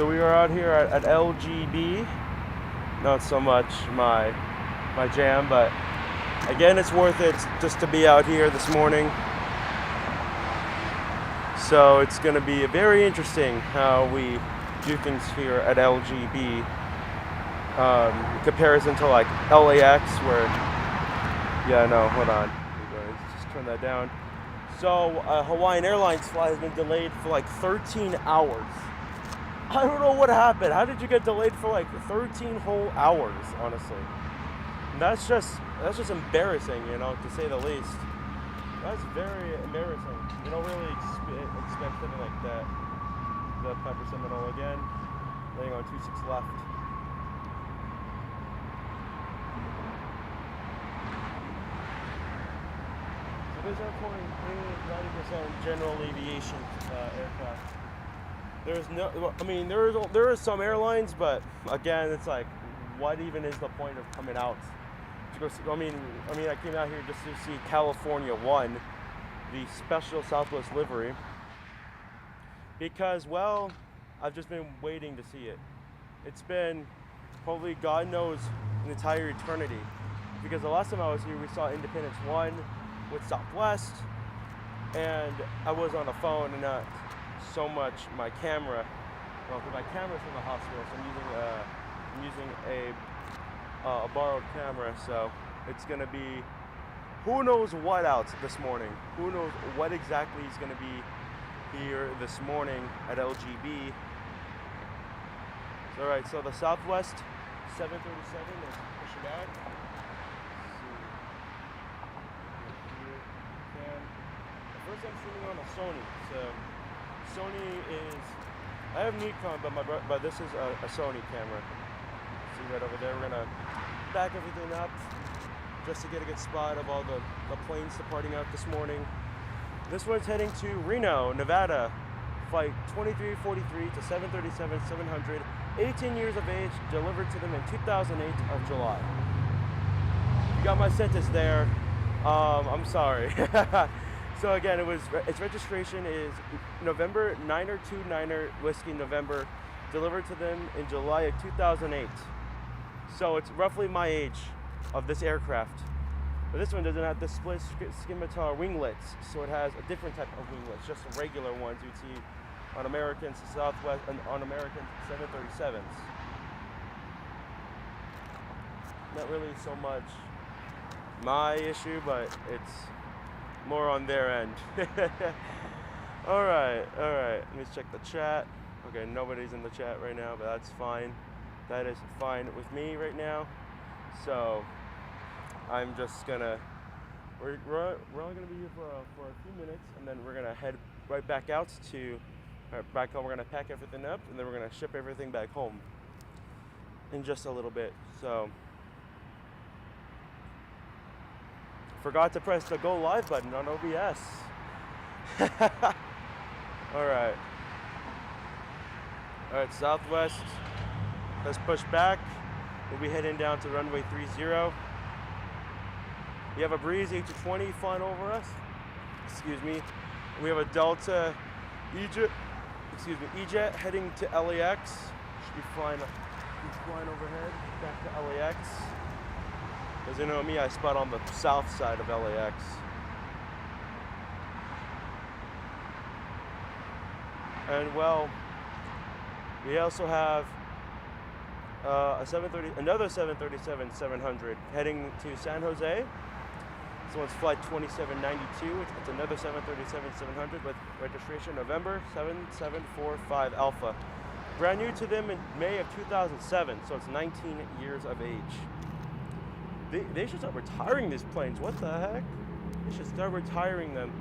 So we are out here at LGB. Not so much my jam, but again, it's worth it just to be out here this morning. So it's going to be very interesting how we do things here at LGB in comparison to like LAX, where hold on, just turn that down. So Hawaiian Airlines flight has been delayed for like 13 hours. I don't know what happened. How did you get delayed for like 13 whole hours, honestly? And that's just embarrassing, to say the least. That's very embarrassing. You don't really expect something like that. The Piper Seminole again, laying on 26 left. So this airport is 90% general aviation aircraft. There are some airlines, but again, it's like, what even is the point of coming out? I came out here just to see California One, the special Southwest livery, because, well, I've just been waiting to see it. It's been probably, God knows, an entire eternity, because the last time I was here, we saw Independence One with Southwest, and I was on the phone and not so much my camera. Well, my camera's from the hospital, so I'm using a borrowed camera, so it's gonna be who knows what out this morning. Who knows what exactly is gonna be here this morning at LGB. So, all right, so the Southwest 737 is pushing out. First, I'm shooting on a Sony. So Sony is, I have Nikon, but this is a Sony camera. See right over there, we're gonna back everything up just to get a good spot of all the planes departing out this morning. This one's heading to Reno, Nevada, flight 2343 to 737-700, 18 years of age, delivered to them in 2008 of July. You got my sentence there. I'm sorry. So again, its registration is November 9er Whiskey November, delivered to them in July of 2008. So it's roughly my age of this aircraft. But this one doesn't have the split scimitar winglets, so it has a different type of winglets, just the regular ones you'd see on American Southwest and on American 737s. Not really so much my issue, but it's more on their end. All right. Let me check the chat. Okay, nobody's in the chat right now, but that's fine. That is fine with me right now. So I'm just gonna, we're only gonna be here for a few minutes, and then we're gonna head right back out to, back home. We're gonna pack everything up, and then we're gonna ship everything back home in just a little bit. So forgot to press the go live button on OBS. All right, Southwest, let's push back. We'll be heading down to runway 30. We have a Breeze A220 flying over us. Excuse me. We have a Delta E-Jet heading to LAX. Should be flying overhead back to LAX. As you know me, I spot on the south side of LAX. And well, we also have another 737-700 heading to San Jose. This one's flight 2792. It's another 737-700 with registration November 7745 Alpha. Brand new to them in May of 2007, so it's 19 years of age. They should start retiring these planes. What the heck? They should start retiring them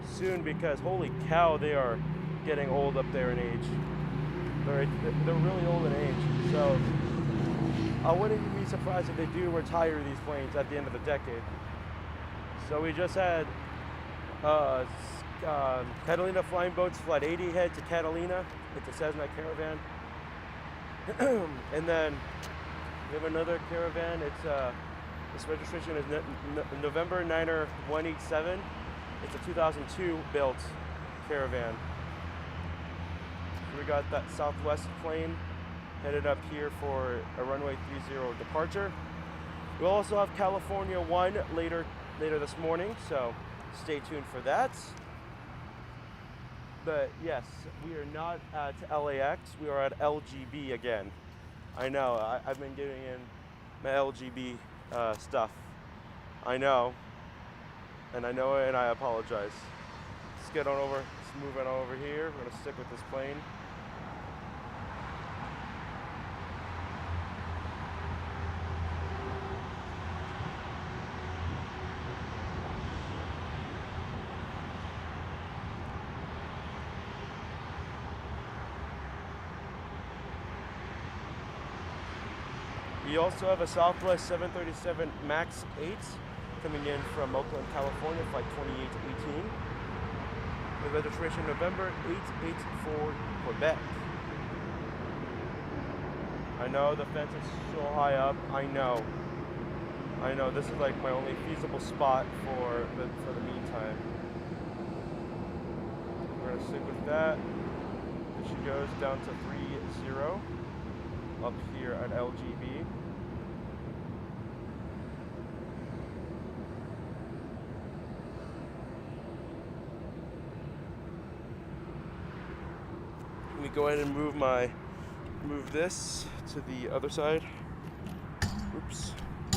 soon, because holy cow, they are getting old up there in age. They're really old in age. So I wouldn't be surprised if they do retire these planes at the end of the decade. So we just had Catalina Flying Boats Flight 80 head to Catalina. It's a Cessna Caravan. And then we have another Caravan. Its registration is November 9er 187. It's a 2002 built Caravan. We got that Southwest plane headed up here for a runway 30 departure. We'll also have California 1 later this morning, so stay tuned for that. But yes, we are not at LAX, we are at LGB again. I know, I've been getting in my LGB stuff. I know, and I apologize. Let's get on over, let's move on over here. We're gonna stick with this plane. We also have a Southwest 737 MAX 8 coming in from Oakland, California, flight 2818. With registration November 884 Quebec. I know the fence is so high up. I know. This is like my only feasible spot for the meantime. We're gonna stick with that. She goes down to 30 up here at LGB. Let me go ahead and move this to the other side.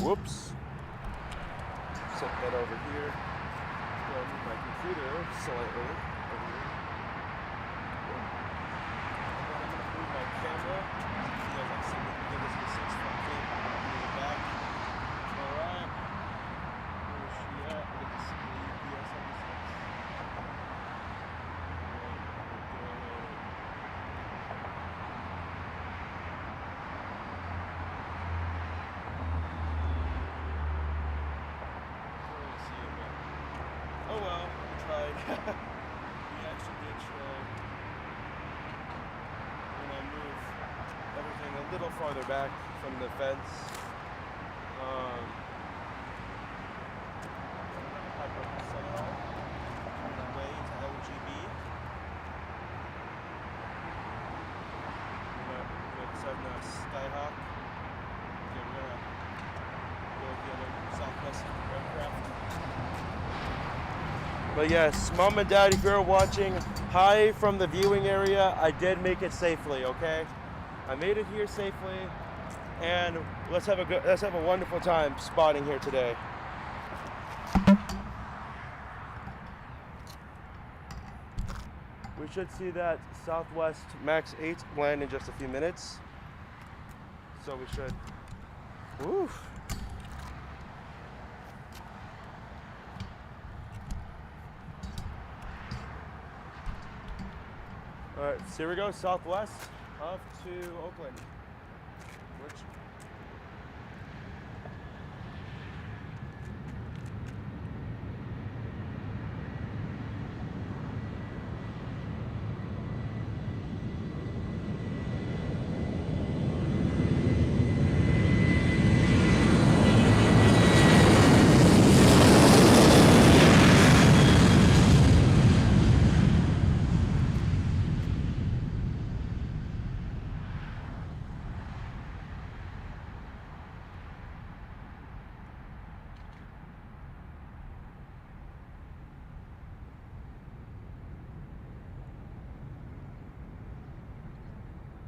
Whoops. Set that over here. Go move my computer slightly over here. I'm gonna move my camera. You guys can see me give this a 6 foot clip. Move it back. Alright. Where is she at? Look at this UPS on this. Oh well, we tried. We actually did try. When I move everything a little farther back from the fence. On the way to LGB. We're gonna send a Skyhawk. Okay, we're gonna go with the other Southwest aircraft. But yes, Mom and Dad, if you're watching, hi from the viewing area. I did make it safely, okay? I made it here safely, and let's have a wonderful time spotting here today. We should see that Southwest MAX 8 land in just a few minutes. So we should. Woo. Alright, so here we go, Southwest off to Oakland.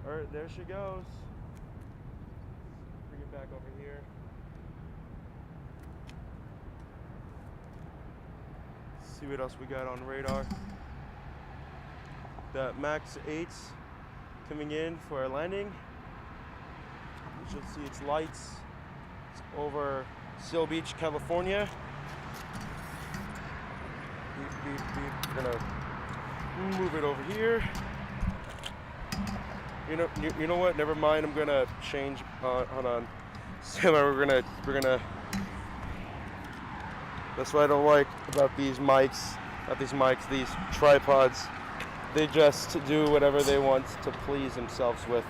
Alright, there she goes. Bring it back over here. See what else we got on radar. The MAX 8 coming in for a landing. You should see its lights. It's over Seal Beach, California. Beep, beep, beep. We're gonna move it over here. You know what? Never mind. I'm gonna change. Hold on. So we're gonna. That's what I don't like about these mics. Not these mics. These tripods. They just do whatever they want to please themselves with.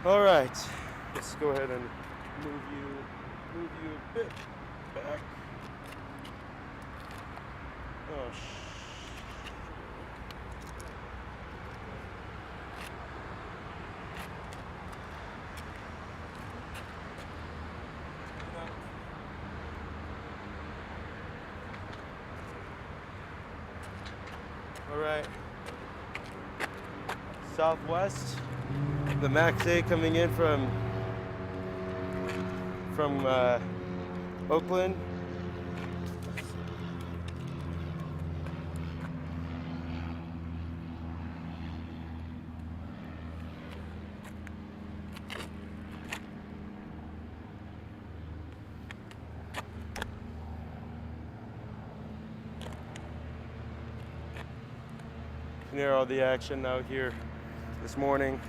All right. Let's go ahead and move you a bit back. Oh, all right. Southwest, the Max 8 coming in from Oakland. Near all the action out here this morning.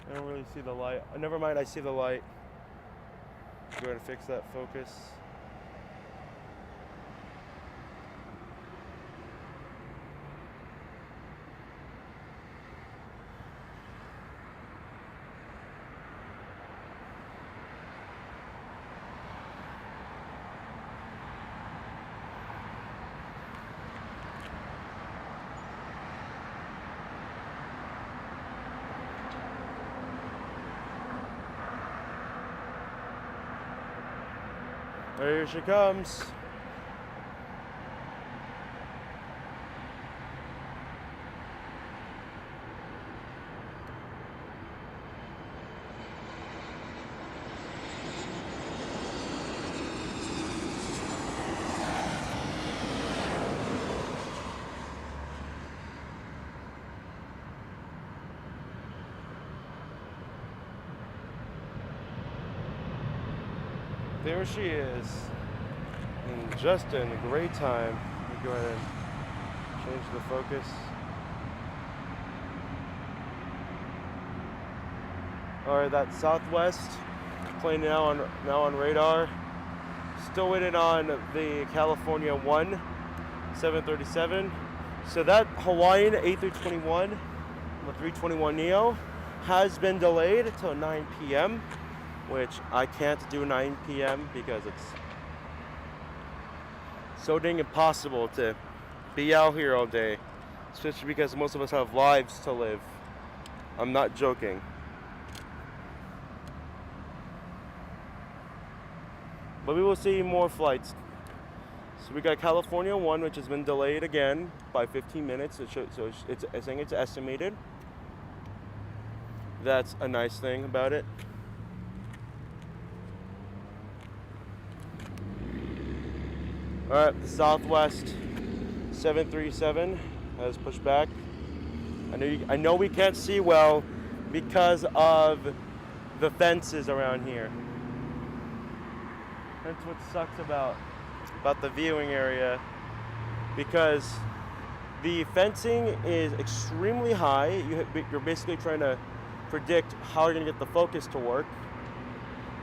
I don't really see the light. Never mind, I see the light. Go ahead and fix that focus. Here she comes. There she is, and just in a great time. Let me go ahead and change the focus. All right, that's Southwest plane now on radar. Still waiting on the California 1 737. So that Hawaiian A321, the 321neo, has been delayed until 9 p.m. which I can't do 9 p.m. because it's so dang impossible to be out here all day, especially because most of us have lives to live. I'm not joking. But we will see more flights. So we got California 1, which has been delayed again by 15 minutes. So I think it's estimated. That's a nice thing about it. All right, the Southwest 737 has pushed back. I know we can't see well because of the fences around here. That's what sucks about the viewing area, because the fencing is extremely high. You're basically trying to predict how you're gonna get the focus to work,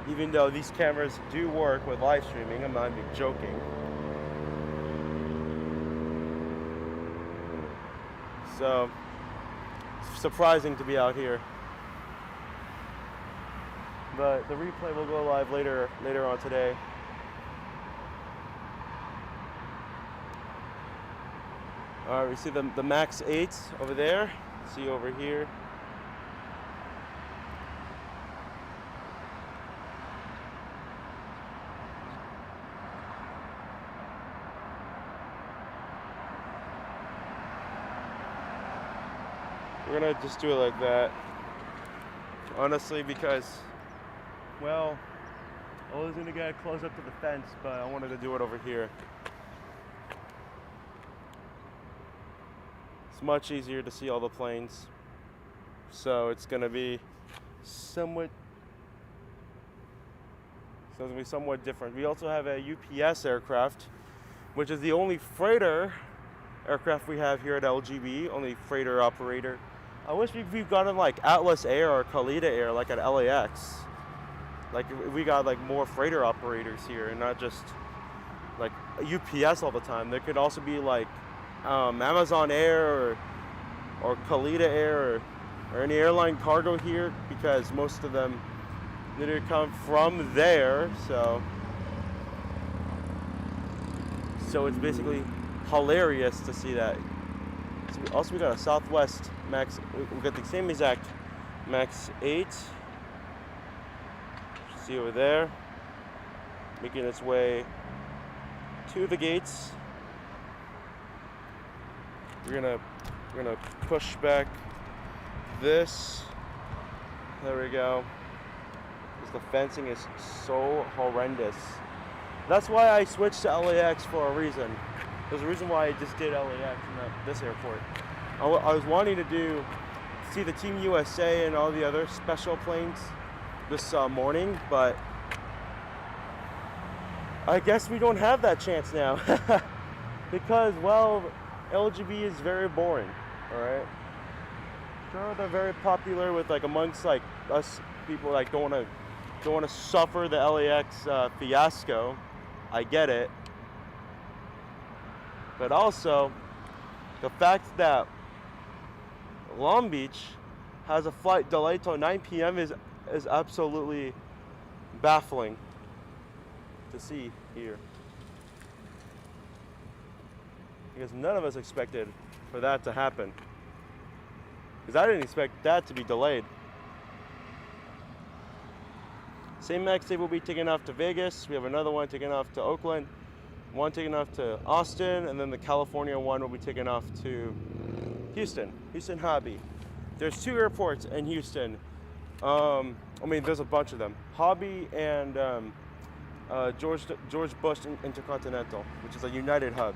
even though these cameras do work with live streaming. I'm not even joking. So it's surprising to be out here. But the replay will go live later on today. All right, we see the Max 8 over there. See over here. We're gonna just do it like that. Honestly, because, well, I was gonna get close up to the fence, but I wanted to do it over here. It's much easier to see all the planes. So it's gonna be somewhat different. We also have a UPS aircraft, which is the only freighter aircraft we have here at LGB, only freighter operator. I wish we've gotten like Atlas Air or Khalida Air like at LAX. like if we got like more freighter operators here and not just like UPS all the time. There could also be like Amazon Air or Kalita Air or any airline cargo here, because most of them literally come from there. So it's basically hilarious to see that. So also we got a Southwest Max. We got the same exact Max 8. See over there, making its way to the gates. We're gonna push back this. There we go. Because the fencing is so horrendous. That's why I switched to LAX for a reason. There's a reason why I just did LAX and this airport. I was wanting to see the Team USA and all the other special planes this morning, but I guess we don't have that chance now because, well, LGB is very boring. All right, sure, they're very popular with like amongst like us people like don't want to suffer the LAX fiasco. I get it, but also the fact that Long Beach has a flight delayed till 9 p.m. is absolutely baffling to see here, because none of us expected for that to happen, because I didn't expect that to be delayed. Same Max 8 will be taking off to Vegas. We have another one taking off to Oakland, one taking off to Austin, and then the California one will be taking off to Houston Hobby. There's 2 airports in Houston. I mean, there's a bunch of them. Hobby and George Bush Intercontinental, which is a United hub.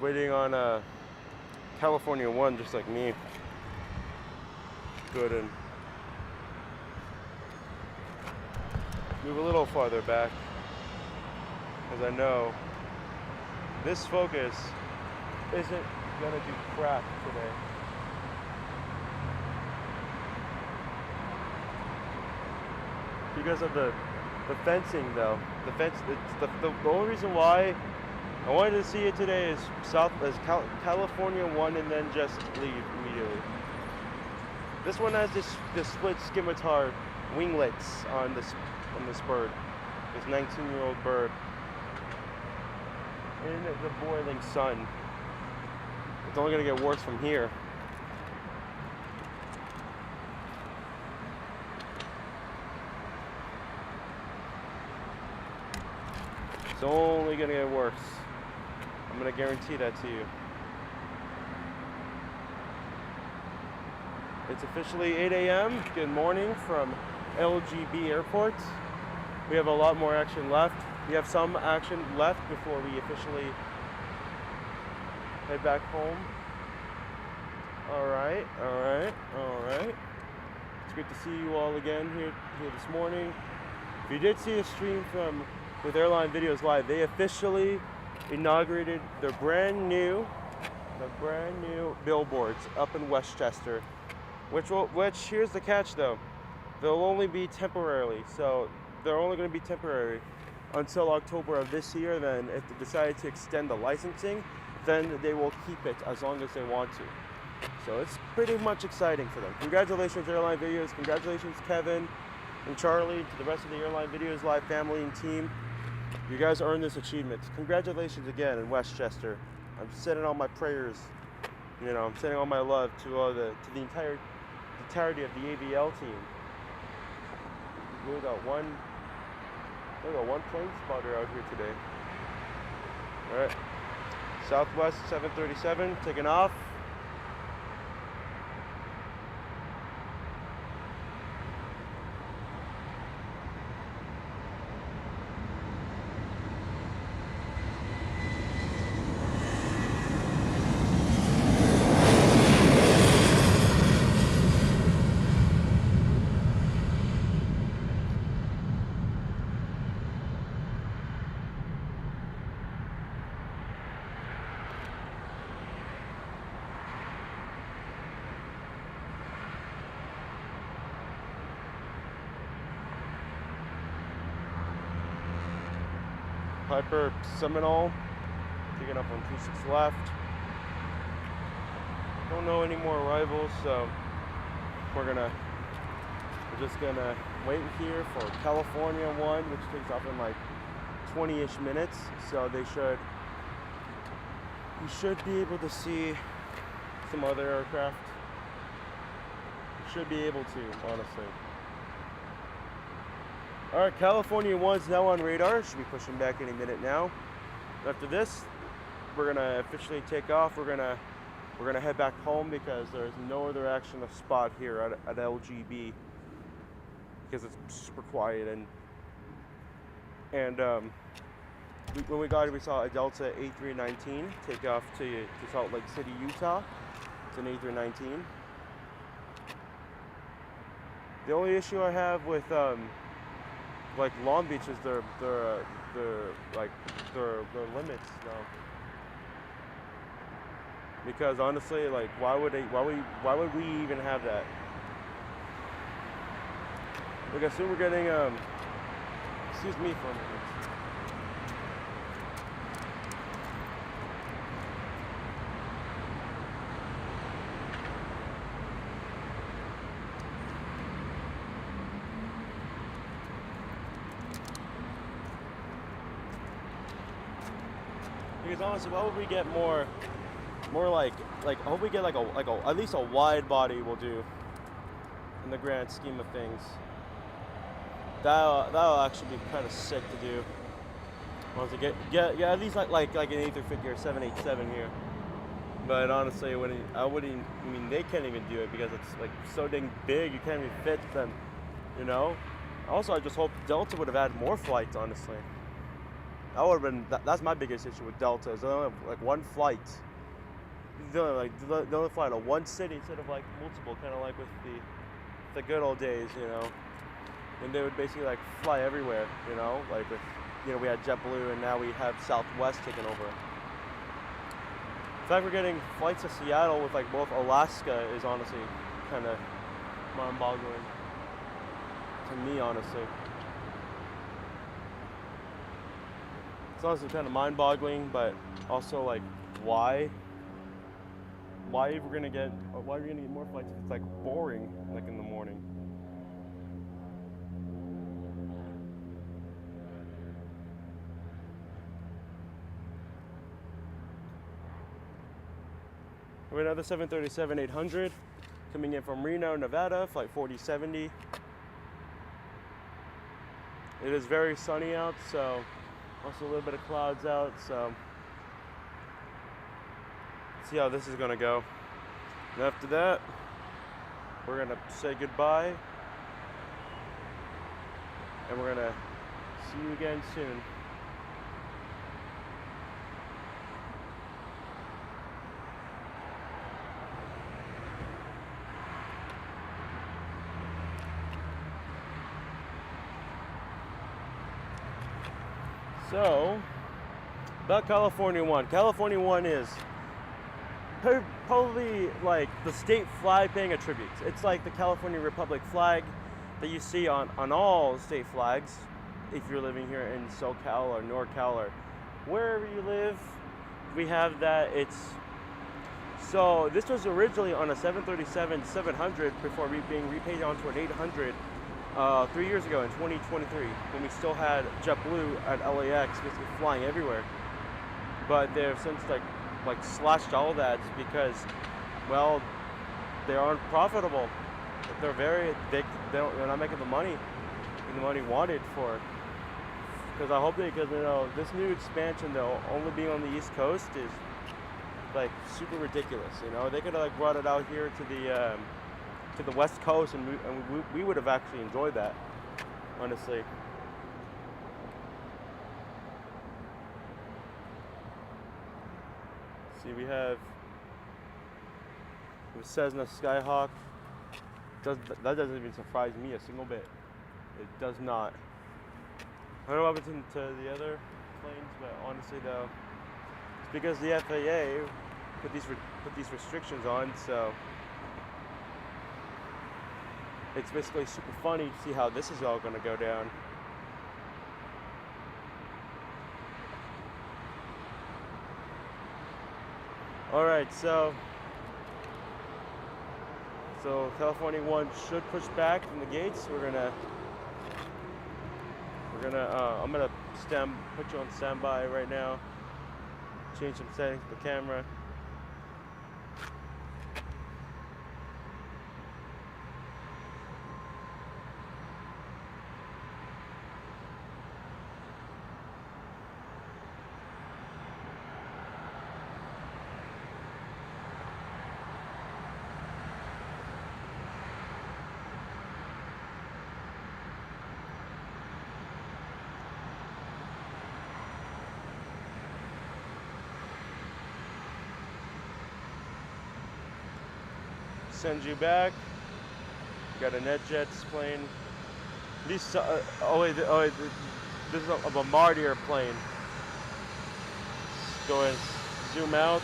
Waiting on California 1, just like me. Good, and move a little farther back, because I know this Focus isn't gonna do crap today. Because of the fencing, though. The only reason why I wanted to see it today is California 1, and then just leave immediately. This one has this split scimitar winglets on this bird, this 19-year-old bird, in the boiling sun. It's only gonna get worse from here. It's only gonna get worse. I'm gonna guarantee that to you. It's officially 8 a.m. Good morning from LGB Airport. We have a lot more action left. We have some action left before we officially head back home. All right. It's good to see you all again here this morning. If you did see the stream with Airline Videos Live, they officially inaugurated the brand new billboards up in Westchester, which here's the catch though, they'll only be temporarily. So they're only going to be temporary until October of this year. Then if they decide to extend the licensing, then they will keep it as long as they want to. So it's pretty much exciting for them. Congratulations, Airline Videos. Congratulations, Kevin and Charlie, to the rest of the Airline Videos Live family and team. You guys earned this achievement. Congratulations again in Westchester. I'm sending all my prayers. I'm sending all my love to the entirety of the AVL team. We got one plane spotter out here today. All right, Southwest 737 taking off. Piper Seminole, taking up on 26 left. Don't know any more arrivals, so we're just gonna wait here for California 1, which takes off in like 20-ish minutes. So you should be able to see some other aircraft. You should be able to, honestly. All right, California 1's now on radar. Should be pushing back any minute now. After this, we're gonna officially take off. We're gonna head back home because there's no other action to spot here at LGB because it's super quiet and when we got here, we saw a Delta A319 take off to Salt Lake City, Utah. It's an A319. The only issue I have with like Long Beach is their limits now. Because honestly, like, why would we even have that? Like, I assume we're getting excuse me for a minute. Because honestly, why would we get more like I hope we get like a at least a wide body will do in the grand scheme of things. That'll actually be kind of sick to do. Once get at least like an A350 or 787 here. But honestly, I mean they can't even do it because it's like so dang big. You can't even fit them, you know. Also, I just hope Delta would have had more flights. Honestly, that would have been that's my biggest issue with Delta is they only have like one flight. They only fly to one city instead of like multiple, kind of like with the good old days, you know. And they would basically like fly everywhere, you know. Like with, you know, we had JetBlue and now we have Southwest taking over. The fact we're getting flights to Seattle with like both Alaska is honestly kind of mind-boggling to me, honestly. It's honestly kind of mind-boggling, but also like why we're gonna get more flights if it's like boring like in the morning. We have another 737-800 coming in from Reno, Nevada, flight 4070. It is very sunny out, so also a little bit of clouds out, so see how this is gonna go. And after that, we're gonna say goodbye, and we're gonna see you again soon. So, about California 1. California 1 is probably like the state flag paying a tribute. It's like the California Republic flag that you see on all state flags if you're living here in SoCal or NorCal or wherever you live. We have that. So this was originally on a 737-700 before being repaid onto an 800 3 years ago in 2023 when we still had JetBlue at LAX basically flying everywhere. But they've since like slashed all that because, well, they aren't profitable. They're not making the money wanted for it. Because I hope because you know this new expansion though only being on the East Coast is like super ridiculous. You know, they could have like brought it out here to the West Coast and we would have actually enjoyed that, honestly. See, we have Cessna Skyhawk. That doesn't even surprise me a single bit. It does not. I don't know what happened to the other planes, but honestly though, it's because the FAA put these restrictions on, so it's basically super funny to see how this is all going to go down. All right, so California 1 should push back from the gates. I'm gonna put you on standby right now. Change some settings for the camera. Send you back. Got a NetJets plane. These wait, this is a Bombardier plane. Let's go and zoom out.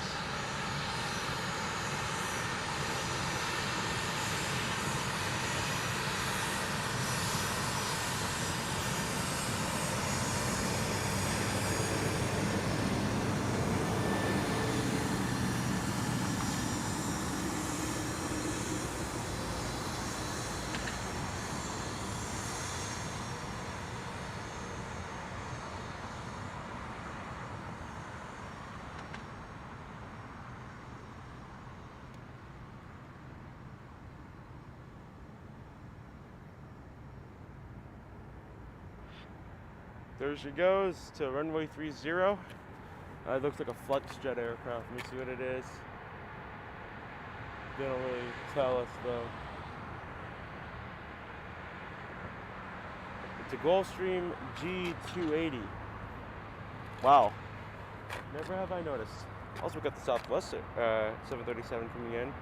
There she goes to runway 30. It looks like a Flexjet aircraft. Let me see what it is. They don't really tell us though. It's a Gulfstream G280. Wow. Never have I noticed. Also got the Southwest 737 coming in.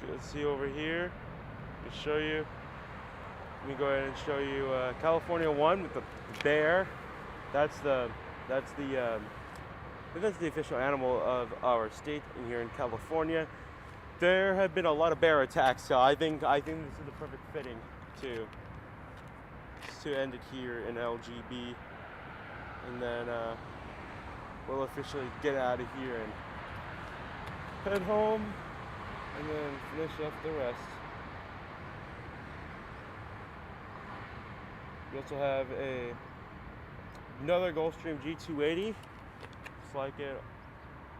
Let's see over here. Let me show you. Let me go ahead and show you California 1 with the bear. That's the official animal of our state here in California. There have been a lot of bear attacks, so I think this is the perfect fitting to end it here in LGB, and then we'll officially get out of here and head home. And then finish up the rest. We also have another Gulfstream G280. Looks like it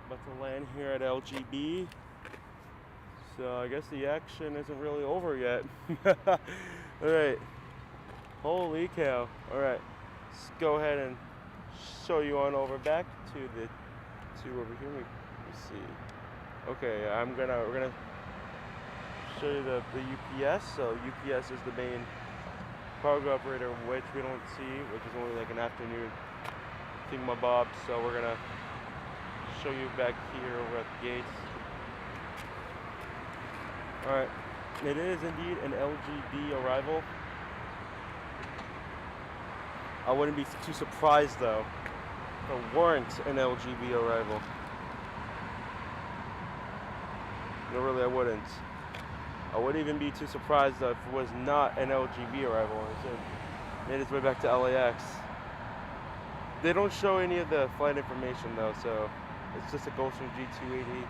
about to land here at LGB. So I guess the action isn't really over yet. Alright. Holy cow. Alright. Let's go ahead and show you on over back to over here. Let me see. Okay, we're gonna show you the UPS. So UPS is the main cargo operator, which we don't see, which is only like an afternoon thingamabob. So we're gonna show you back here over at the gates. All right, it is indeed an LGB arrival. I wouldn't be too surprised though if it weren't an LGB arrival. No, really, I wouldn't. I wouldn't even be too surprised though if it was not an LGB arrival. It made its way back to LAX. They don't show any of the flight information though, so it's just a Gulfstream G280.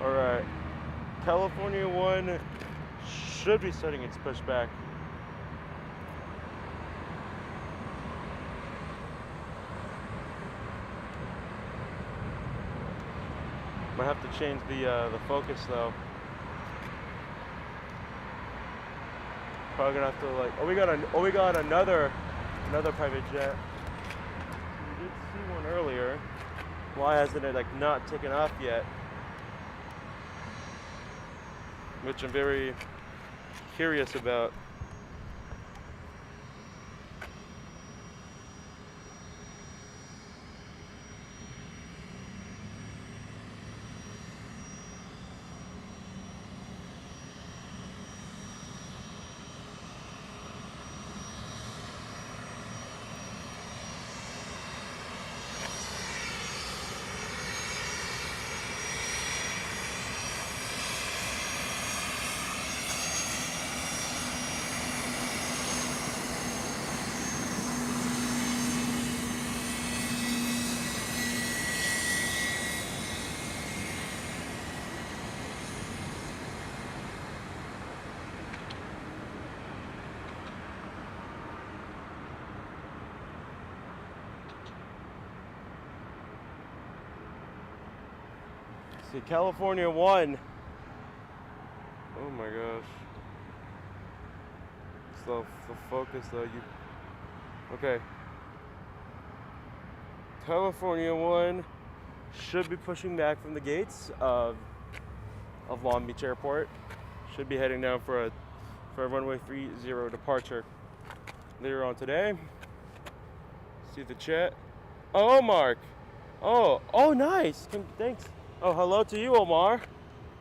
Alright, California 1 should be starting its pushback Might have to change the focus though. Probably gonna have to like. Oh, we got another private jet. We did see one earlier. Why hasn't it like not taken off yet? Which I'm very curious about. See, California 1. Oh my gosh. So the focus though, okay. California 1 should be pushing back from the gates of Long Beach Airport. Should be heading down for a runway 30 departure later on today. See the chat. Oh, Mark. Oh, nice. Thanks. Oh, hello to you, Omar.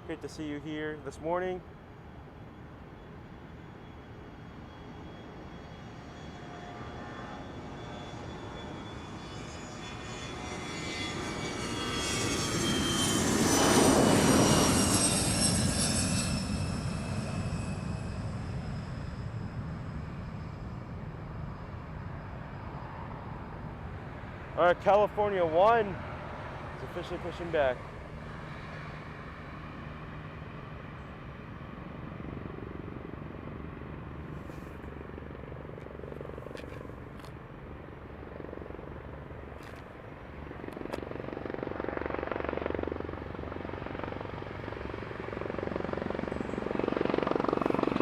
Great to see you here this morning. All right, California 1 is officially pushing back.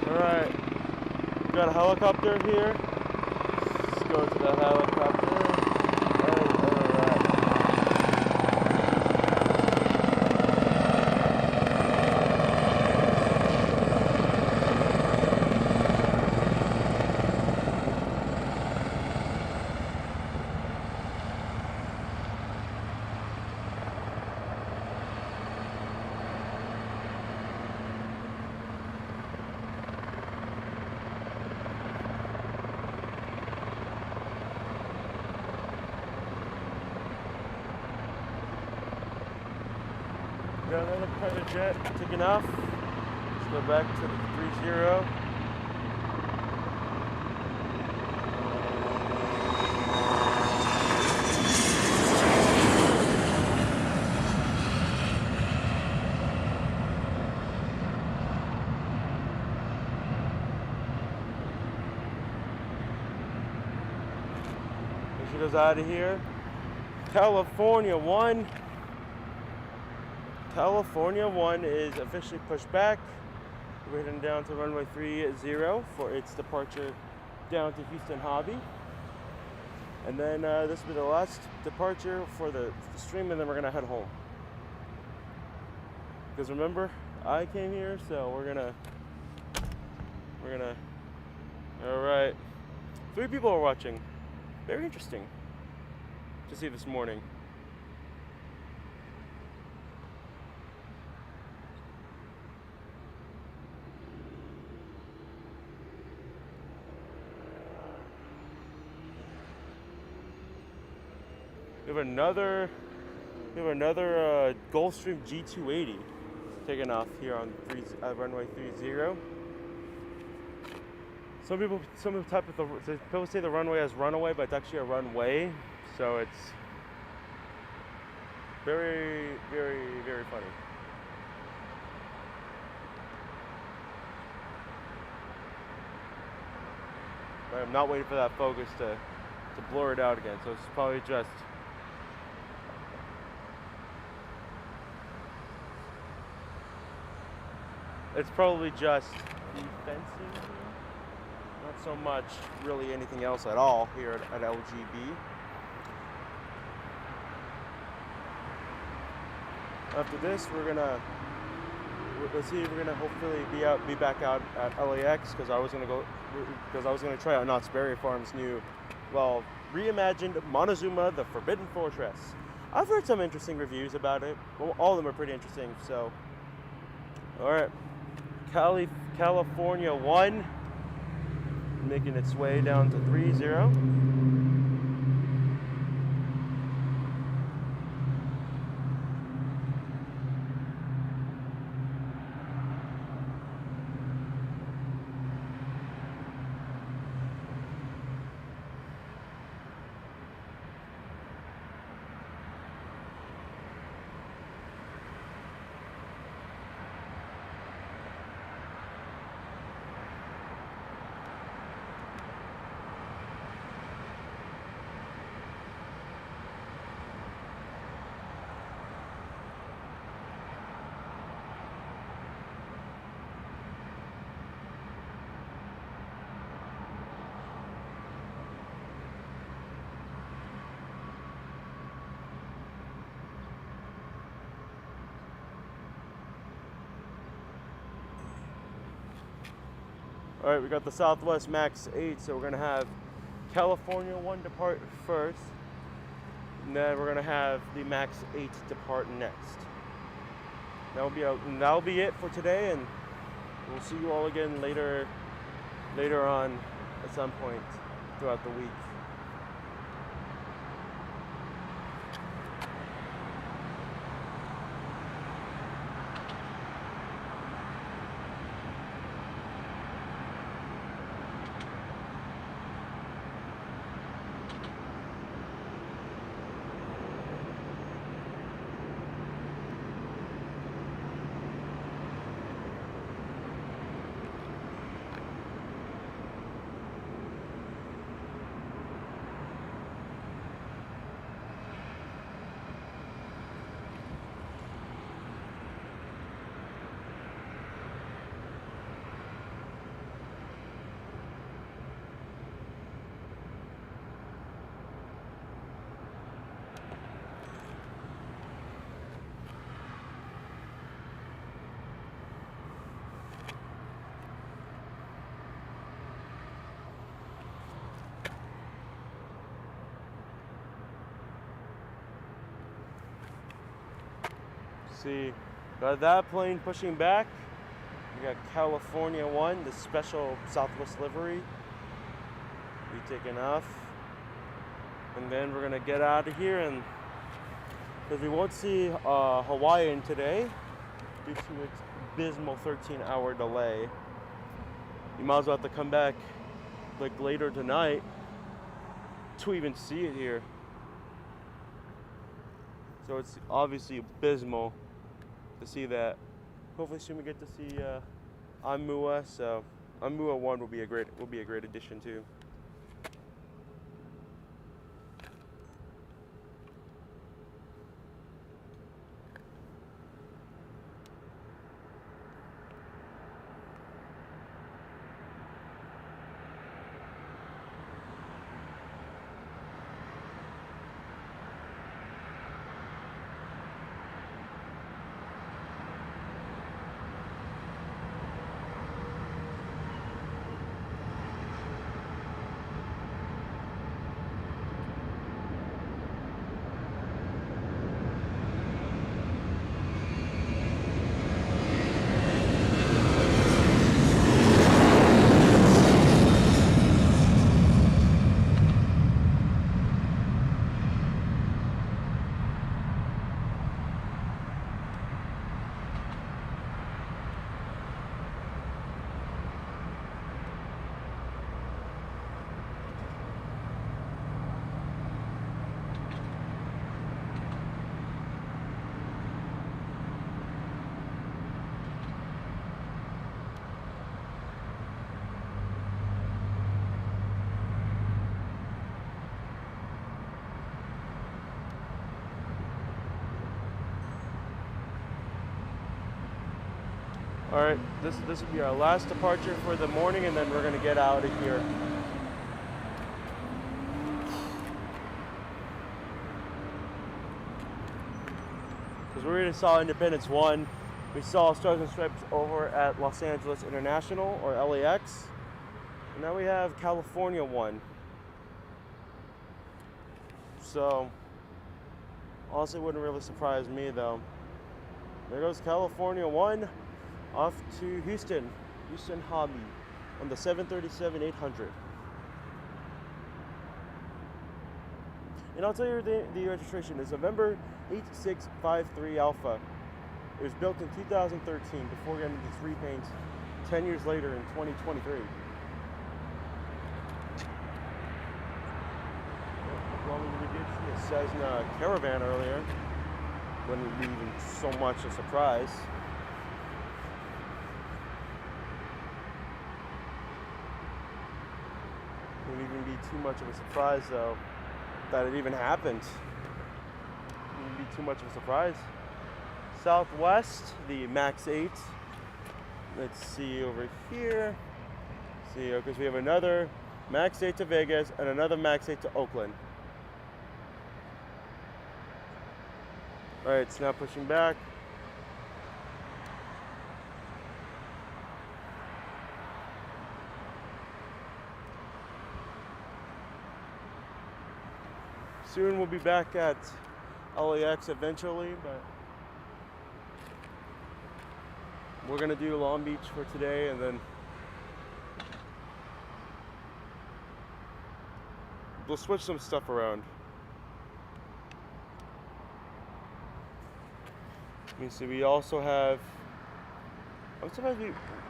Alright, we got a helicopter here. Let's go to the helicopter. Alright. Got another private jet taking off. Let's go back to the 30. As she goes out of here. California 1. California 1 is officially pushed back. We're heading down to runway 30 for its departure down to Houston Hobby. And then this will be the last departure for the stream, and then we're gonna head home. Because remember, I came here, so we're gonna, all right. 3 people are watching. Very interesting to see this morning. We have another Gulfstream G280 taking off here on runway 30. Some people say the runway has runaway, but it's actually a runway, so it's very, very, very funny. But I'm not waiting for that focus to blur it out again, so it's probably just it's probably just the fencing here. Not so much really anything else at all here at LGB. After this, we're gonna hopefully be back out at LAX because I was gonna try out Knott's Berry Farm's new, well, reimagined Montezuma, the Forbidden Fortress. I've heard some interesting reviews about it. Well, all of them are pretty interesting. So, all right, California 1, making its way down to 30. All right, we got the Southwest Max 8, so we're gonna have California 1 depart first, and then we're gonna have the Max 8 depart next. That'll be it for today, and we'll see you all again later on at some point throughout the week. See, got that plane pushing back. We got California 1, the special Southwest livery. Be taking off. And then we're gonna get out of here, and because we won't see Hawaiian today due to its abysmal 13-hour delay. You might as well have to come back like later tonight to even see it here. So it's obviously abysmal to see that. Hopefully soon we get to see Anmua. So Anmua 1 will be a great addition too. All right, this will be our last departure for the morning, and then we're gonna get out of here. Because we already saw Independence 1. We saw Stars and Stripes over at Los Angeles International, or LAX. And now we have California 1. So, honestly, wouldn't really surprise me though. There goes California 1 off to Houston Hobby on the 737-800. And I'll tell you the registration is November 8653 Alpha. It was built in 2013 before getting its repaint 10 years later in 2023. Well, we did see a Cessna Caravan earlier. Wouldn't be even so much a surprise. Wouldn't even be too much of a surprise though that it even happened. Wouldn't be too much of a surprise. Southwest, the Max 8. Let's see over here. See, because we have another Max 8 to Vegas and another Max 8 to Oakland. All right, it's now pushing back. Soon we'll be back at LAX eventually, but we're gonna do Long Beach for today, and then we'll switch some stuff around. Let me see, we also have, I'm surprised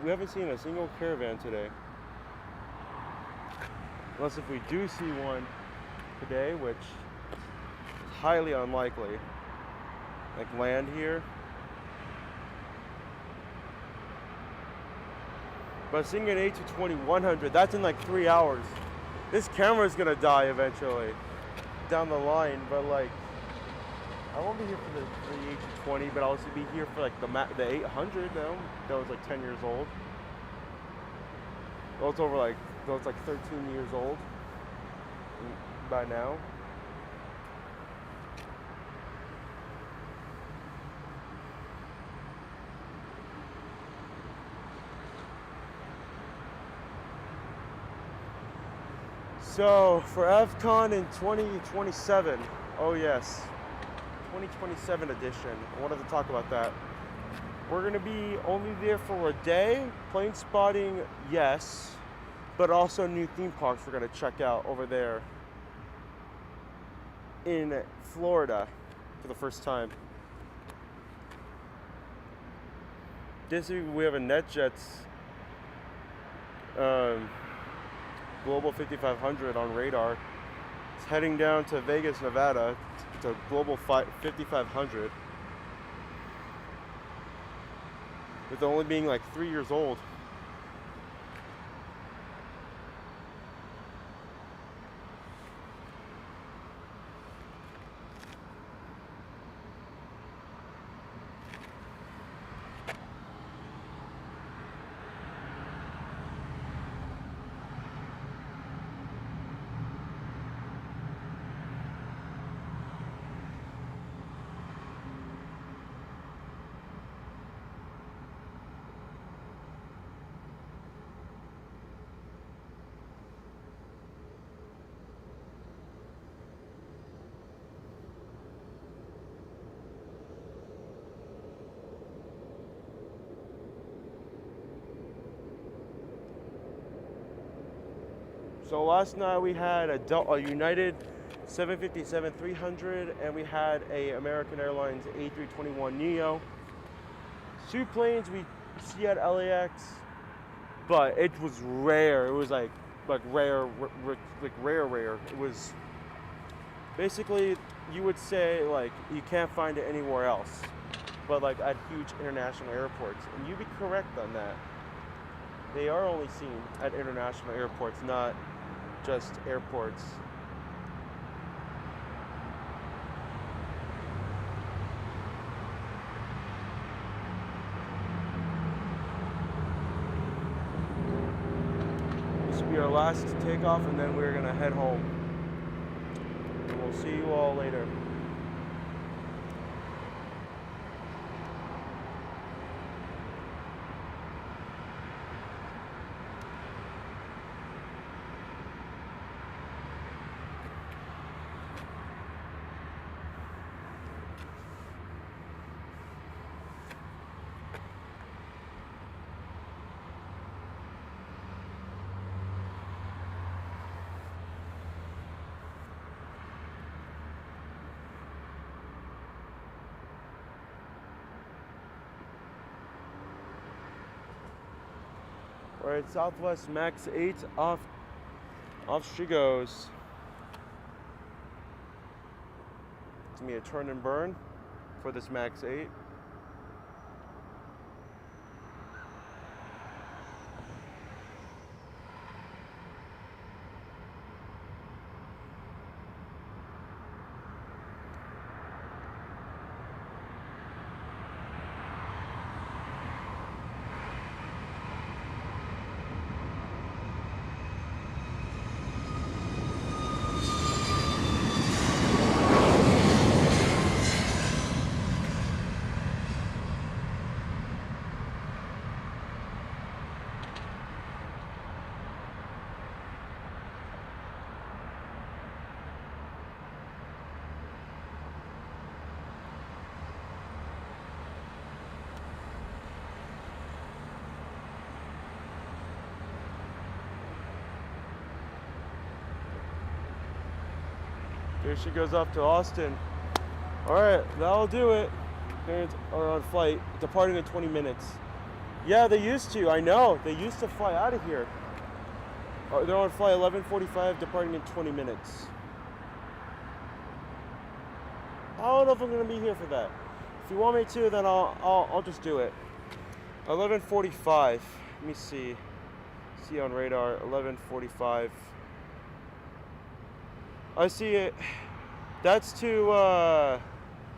we haven't seen a single Caravan today. Unless if we do see one today, which is highly unlikely, like land here. But seeing an A220-100, that's in like 3 hours. This camera's gonna die eventually down the line, but like, I won't be here for the A220, but I'll also be here for like the 800 now. That was like 10 years old. Well, it's over like, well, it's like 13 years old by now. So for AvCon in 2027, oh yes, 2027 edition, I wanted to talk about that. We're gonna be only there for a day, plane spotting, yes, but also new theme parks we're gonna check out over there in Florida for the first time. This week we have a NetJets Global 5500 on radar. It's heading down to Vegas, Nevada. It's a Global 5500. With only being like 3 years old. So last night we had a United 757-300 and we had a American Airlines A321neo. Two planes we see at LAX, but it was rare. It was like rare. It was basically, you would say like you can't find it anywhere else, but like at huge international airports. And you'd be correct on that. They are only seen at international airports, not just airports. be our last takeoff, and then we're gonna head home. And we'll see you all later. All right, Southwest Max 8 off she goes. It's gonna be a turn and burn for this Max 8. Here she goes off to Austin. All right, that'll do it. Parents are on flight, departing in 20 minutes. Yeah, they used to. I know. They used to fly out of here. They're on flight 11:45, departing in 20 minutes. I don't know if I'm gonna be here for that. If you want me to, then I'll just do it. 11:45. Let me see. See on radar. 11:45. I see it. That's to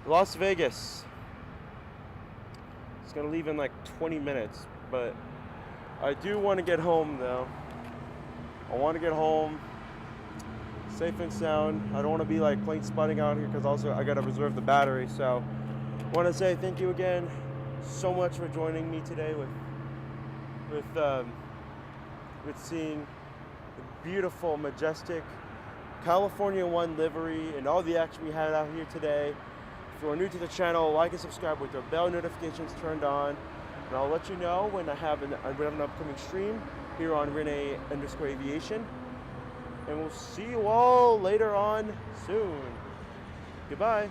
Las Vegas. It's gonna leave in like 20 minutes, but I do want to get home though. I want to get home safe and sound. I don't want to be like plane spotting out here because also I gotta reserve the battery. So I want to say thank you again so much for joining me today with seeing the beautiful, majestic California One livery and all the action we had out here today. If you are new to the channel, like and subscribe with your bell notifications turned on, and I'll let you know when I have an upcoming stream here on Rene_Aviation. And we'll see you all later on soon. Goodbye.